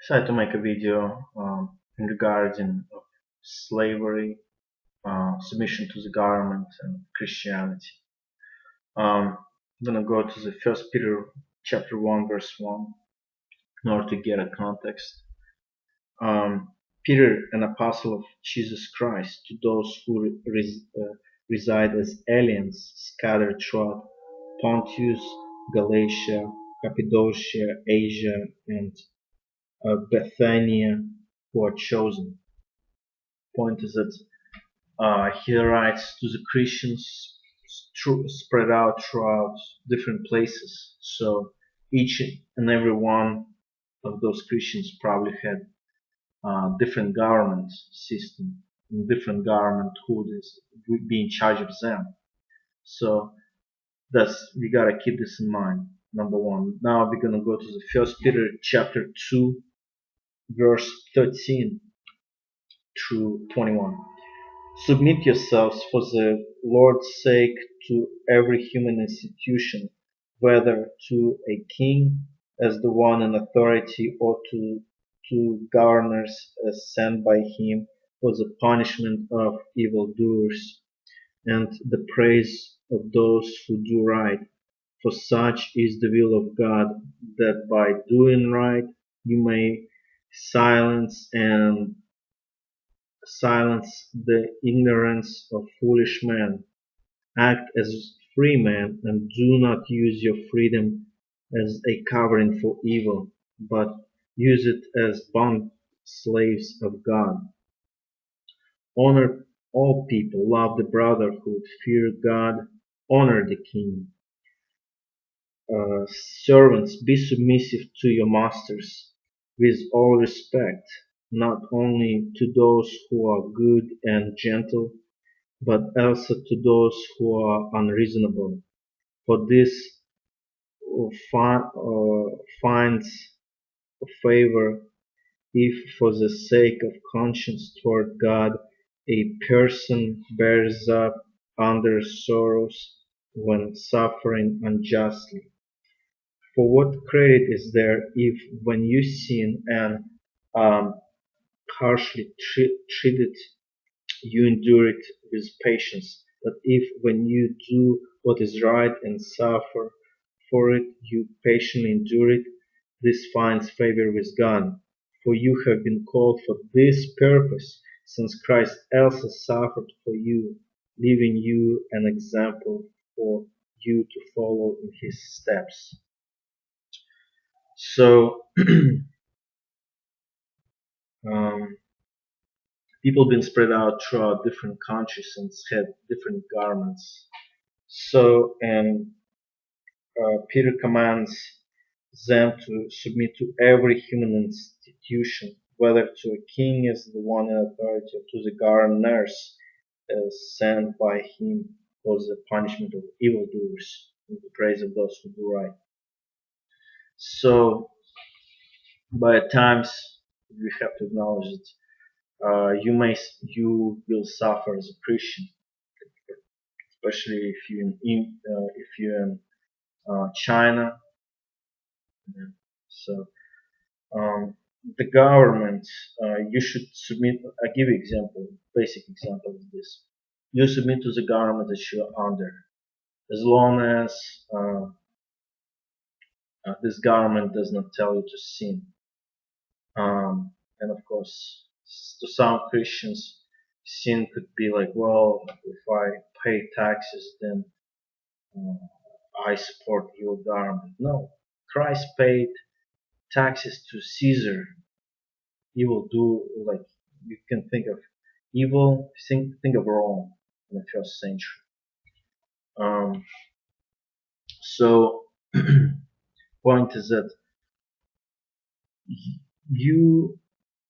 Decided to make a video regarding slavery, submission to the government, and Christianity. I'm gonna go to the First Peter chapter 1 verse 1 in order to get a context. Um, Peter, an apostle of Jesus Christ, to those who reside as aliens scattered throughout Pontus, Galatia, Cappadocia, Asia, and Bithynia, who are chosen. Point is that he writes to the Christians spread out throughout different places. So each and every one of those Christians probably had different government system, different government who would be in charge of them. So that's we gotta keep this in mind. Number one. Now we're gonna go to the First Peter chapter 2, verse 13 through 21. Submit yourselves for the Lord's sake to every human institution, whether to a king as the one in authority or to governors as sent by him for the punishment of evildoers and the praise of those who do right. For such is the will of God, that by doing right you may silence and silence the ignorance of foolish men. Act as free men and do not use your freedom as a covering for evil, but use it as bond slaves of God. Honor all people, love the brotherhood, fear God, honor the king. Servants, be submissive to your masters with all respect, not only to those who are good and gentle, but also to those who are unreasonable. For this finds favor if, for the sake of conscience toward God, a person bears up under sorrows when suffering unjustly. For what credit is there if, when you sin and um, harshly treated, you endure it with patience? But if, when you do what is right and suffer for it, you patiently endure it, this finds favor with God. For you have been called for this purpose, since Christ also suffered for you, leaving you an example for you to follow in his steps. So, um, people been spread out throughout different countries and had different governments. So, and Peter commands them to submit to every human institution, whether to a king as the one in authority or to the governors as sent by him for the punishment of evildoers and the praise of those who do right. So, by times we have to acknowledge that you will suffer as a Christian, especially if you're in China. So the government, you should submit. I give you example, basic example of this. You submit to the government that you're under, as long as this government does not tell you to sin. And of course, to some Christians, sin could be like, well, if I pay taxes, then I support your government. No, Christ paid taxes to Caesar. He will do, like, you can think of evil, think of Rome in the first century. Um, so point is that you,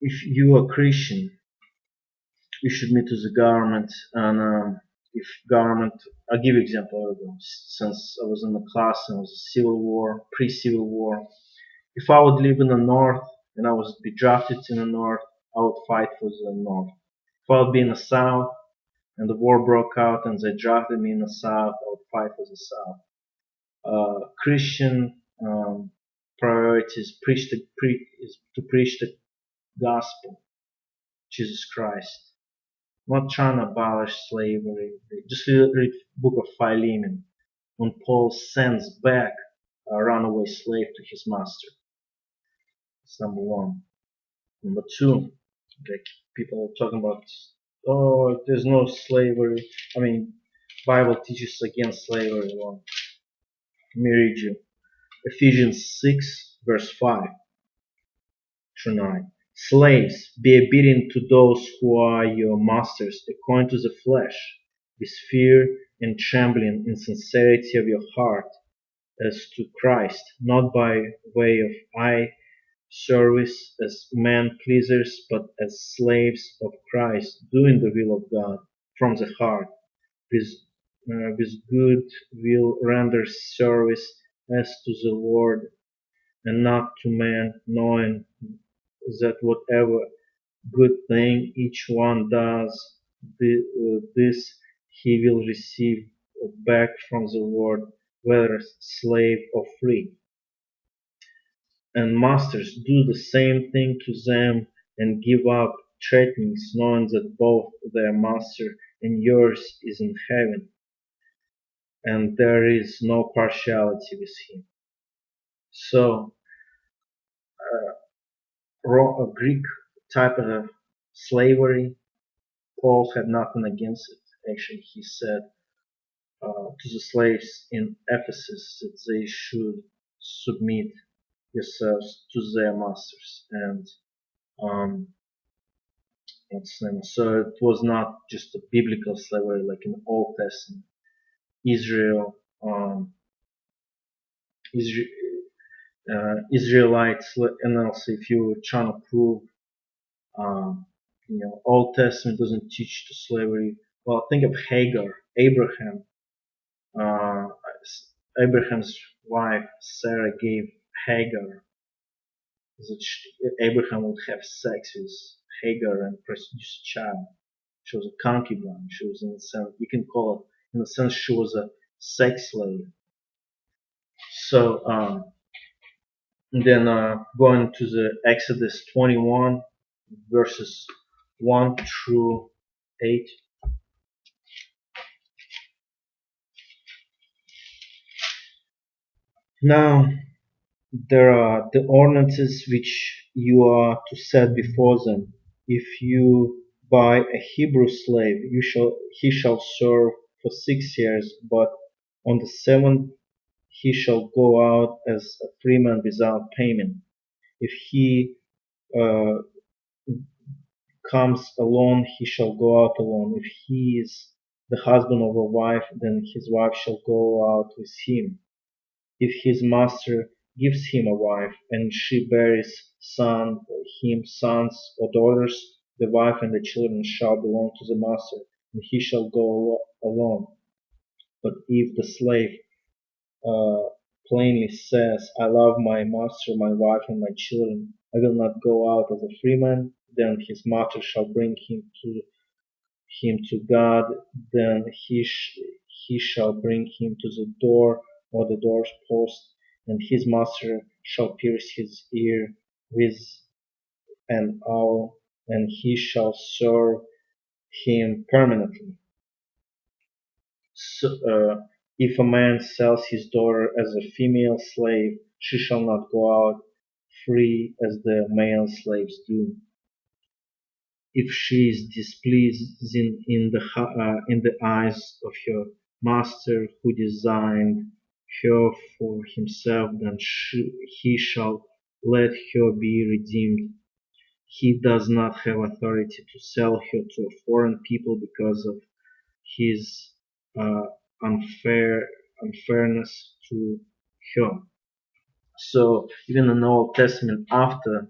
if you are Christian, you should meet to the government, and if government, I'll give you example. Since I was in the class and it was a civil war, pre-civil war, if I would live in the north and I was be drafted in the north, I would fight for the north. If I would be in the south and the war broke out and they drafted me in the south, I would fight for the south. Christian priority is to preach the gospel, Jesus Christ. Not trying to abolish slavery. Just read book of Philemon when Paul sends back a runaway slave to his master. That's number one. Number two, like people are talking about, oh, there's no slavery. I mean, Bible teaches against slavery. Well, let me read you Ephesians 6, verse 5 through 9. Slaves, be obedient to those who are your masters according to the flesh, with fear and trembling in sincerity of your heart, as to Christ, not by way of eye service as man pleasers, but as slaves of Christ, doing the will of God from the heart, with, with good will render service as to the Lord and not to man, knowing that whatever good thing each one does, this he will receive back from the Lord, whether slave or free. And masters, do the same thing to them and give up threatenings, knowing that both their master and yours is in heaven, and there is no partiality with him. So, a Greek type of slavery, Paul had nothing against it. Actually, he said to the slaves in Ephesus that they should submit yourselves to their masters. And um, so it was not just a biblical slavery like in the Old Testament. Israel, Isra- Israelites, and also if you were trying to prove, um, Old Testament doesn't teach to slavery. Well, think of Hagar, Abraham. Uh, Abraham's wife Sarah gave Hagar that Abraham would have sex with Hagar and produce a child. She was a concubine. She was, in a sense, you can call it, in a sense, she was a sex slave. So, then going to the Exodus 21, verses 1 through 8. Now, there are the ordinances which you are to set before them. If you buy a Hebrew slave, he shall serve for 6 years, but on the seventh he shall go out as a freeman without payment. If he uh, comes alone, he shall go out alone. If he is the husband of a wife, then his wife shall go out with him. If his master gives him a wife, and she bears him sons or daughters, the wife and the children shall belong to the master, and he shall go alone. But if the slave uh, plainly says, I love my master, my wife, and my children, I will not go out as a freeman, then his master shall bring him to God, then he shall bring him to the door or the door's post, and his master shall pierce his ear with an awl, and he shall serve him permanently. So, if a man sells his daughter as a female slave, she shall not go out free as the male slaves do. If she is displeasing in the eyes of her master who designed her for himself, then he shall let her be redeemed. He does not have authority to sell her to a foreign people because of his uh, unfairness to her. So even in the Old Testament, after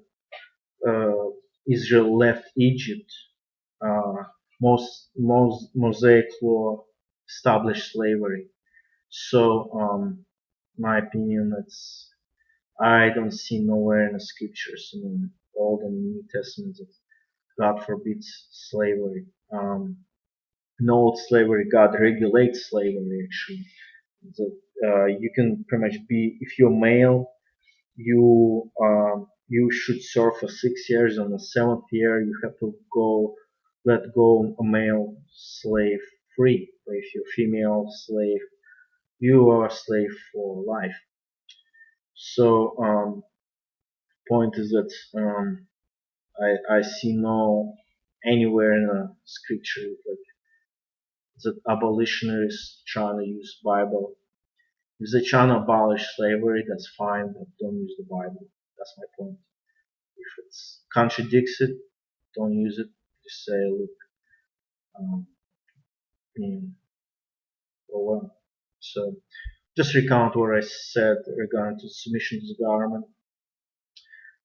uh, Israel left Egypt, uh, most Mosaic law established slavery. So, my opinion, I don't see nowhere in the scriptures in Old and New Testament that God forbids slavery. In old slavery, God regulates slavery actually. That you can pretty much be, if you're male, you should serve for 6 years. On the seventh year, you have to go let go a male slave free. But if you're female slave, you are a slave for life. So point is that I see no anywhere in the scripture like that abolitionists trying to use Bible. If they trying to abolish slavery, that's fine, but don't use the Bible. That's my point. If it contradicts it, don't use it. Just say, look, um, or well. So just recount what I said regarding to submission to the government.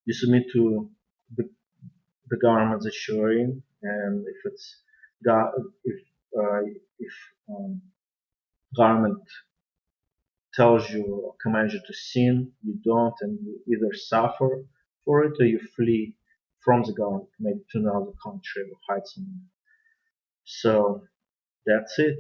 You submit to the, the government that you're in, and if it's if if government tells you or commands you to sin, you don't, and you either suffer for it or you flee from the government, maybe to another country or hide somewhere. So that's it.